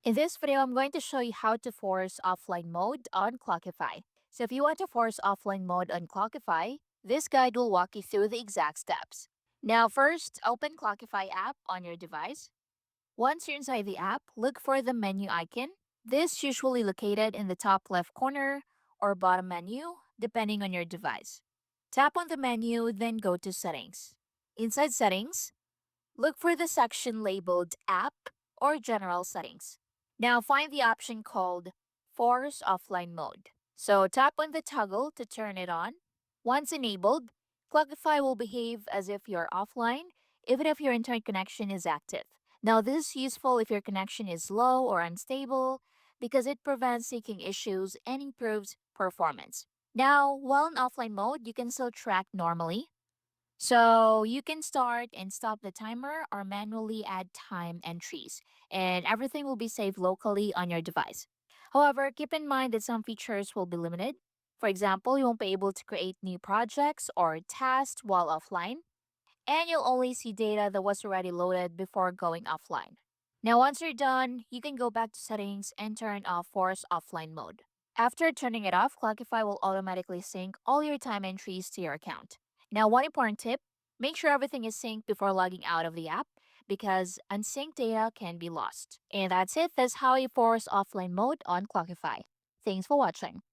In this video, I'm going to show you how to force offline mode on Clockify. So if you want to force offline mode on Clockify, this guide will walk you through the exact steps. Now first, open Clockify app on your device. Once you're inside the app, look for the menu icon. This is usually located in the top left corner or bottom menu, depending on your device. Tap on the menu, then go to Settings. Inside Settings, look for the section labeled App or General Settings. Now find the option called Force Offline Mode. So tap on the toggle to turn it on. Once enabled, Clockify will behave as if you're offline, even if your internet connection is active. Now this is useful if your connection is low or unstable because it prevents syncing issues and improves performance. Now, while in offline mode, you can still track normally. So you can start and stop the timer or manually add time entries, and everything will be saved locally on your device. However, keep in mind that some features will be limited. For example, you won't be able to create new projects or tasks while offline, and you'll only see data that was already loaded before going offline. Now, once you're done, you can go back to settings and turn off force offline mode. After turning it off, Clockify will automatically sync all your time entries to your account. Now, one important tip, make sure everything is synced before logging out of the app because unsynced data can be lost. And that's it. That's how you force offline mode on Clockify. Thanks for watching.